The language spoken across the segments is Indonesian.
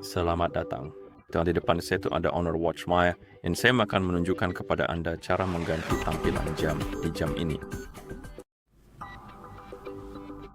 Selamat datang. Dan di depan saya itu ada Honor Watch Maya, yang saya akan menunjukkan kepada Anda cara mengganti tampilan jam di jam ini.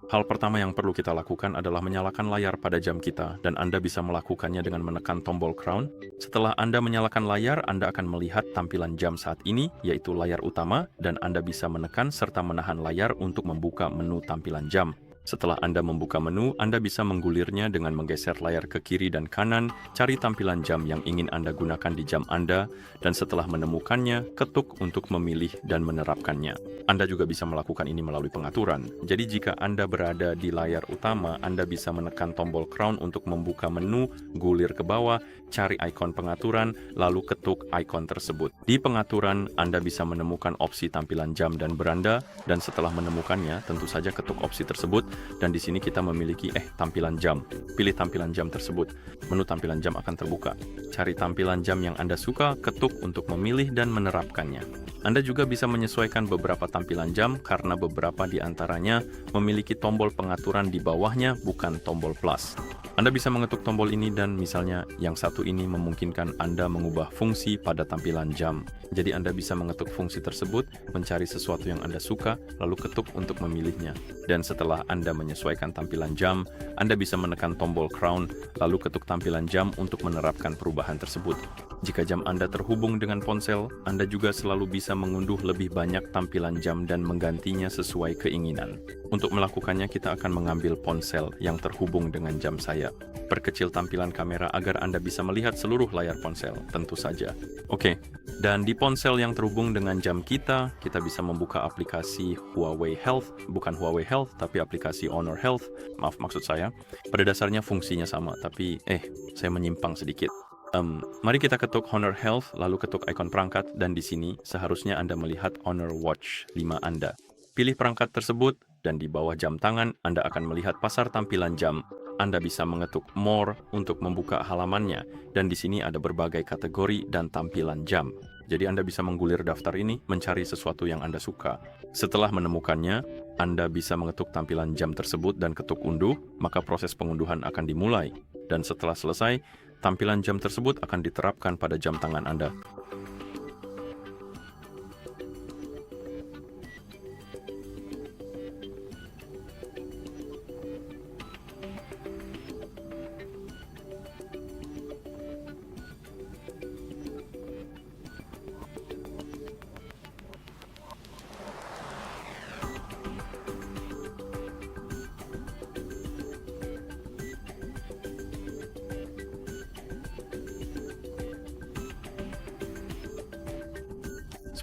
Hal pertama yang perlu kita lakukan adalah menyalakan layar pada jam kita, dan Anda bisa melakukannya dengan menekan tombol crown. Setelah Anda menyalakan layar, Anda akan melihat tampilan jam saat ini, yaitu layar utama, dan Anda bisa menekan serta menahan layar untuk membuka menu tampilan jam. Setelah Anda membuka menu, Anda bisa menggulirnya dengan menggeser layar ke kiri dan kanan, cari tampilan jam yang ingin Anda gunakan di jam Anda, dan setelah menemukannya, ketuk untuk memilih dan menerapkannya. Anda juga bisa melakukan ini melalui pengaturan. Jadi jika Anda berada di layar utama, Anda bisa menekan tombol crown untuk membuka menu, gulir ke bawah, cari ikon pengaturan, lalu ketuk ikon tersebut. Di pengaturan, Anda bisa menemukan opsi tampilan jam dan beranda, dan setelah menemukannya, tentu saja ketuk opsi tersebut, dan di sini kita memiliki tampilan jam. Pilih tampilan jam tersebut. Menu tampilan jam akan terbuka. Cari tampilan jam yang Anda suka, ketuk untuk memilih dan menerapkannya. Anda juga bisa menyesuaikan beberapa tampilan jam karena beberapa di antaranya memiliki tombol pengaturan di bawahnya, bukan tombol plus. Anda bisa mengetuk tombol ini dan misalnya yang satu ini memungkinkan Anda mengubah fungsi pada tampilan jam. Jadi Anda bisa mengetuk fungsi tersebut, mencari sesuatu yang Anda suka, lalu ketuk untuk memilihnya. Dan setelah Anda menyesuaikan tampilan jam, Anda bisa menekan tombol crown, lalu ketuk tampilan jam untuk menerapkan perubahan tersebut. Jika jam Anda terhubung dengan ponsel, Anda juga selalu bisa mengunduh lebih banyak tampilan jam dan menggantinya sesuai keinginan. Untuk melakukannya, kita akan mengambil ponsel yang terhubung dengan jam saya. Perkecil tampilan kamera agar Anda bisa melihat seluruh layar ponsel, tentu saja. Oke, dan di ponsel yang terhubung dengan jam kita bisa membuka aplikasi Huawei Health, bukan Huawei Health, tapi aplikasi Honor Health. Maksud saya, pada dasarnya fungsinya sama, tapi saya menyimpang sedikit. Mari kita ketuk Honor Health, lalu ketuk ikon perangkat, dan di sini seharusnya Anda melihat Honor Watch 5 Anda. Pilih perangkat tersebut, dan di bawah jam tangan Anda akan melihat pasar tampilan jam. Anda bisa mengetuk More untuk membuka halamannya, dan di sini ada berbagai kategori dan tampilan jam. Jadi Anda bisa menggulir daftar ini, mencari sesuatu yang Anda suka. Setelah menemukannya, Anda bisa mengetuk tampilan jam tersebut dan ketuk unduh, maka proses pengunduhan akan dimulai. Dan setelah selesai, tampilan jam tersebut akan diterapkan pada jam tangan Anda.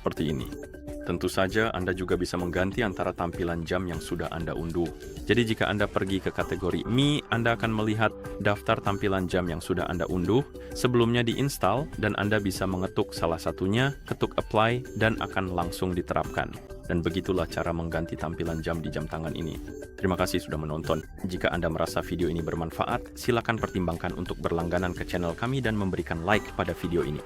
Seperti ini. Tentu saja Anda juga bisa mengganti antara tampilan jam yang sudah Anda unduh. Jadi jika Anda pergi ke kategori Mi, Anda akan melihat daftar tampilan jam yang sudah Anda unduh, sebelumnya diinstal, dan Anda bisa mengetuk salah satunya, ketuk Apply, dan akan langsung diterapkan. Dan begitulah cara mengganti tampilan jam di jam tangan ini. Terima kasih sudah menonton. Jika Anda merasa video ini bermanfaat, silakan pertimbangkan untuk berlangganan ke channel kami dan memberikan like pada video ini.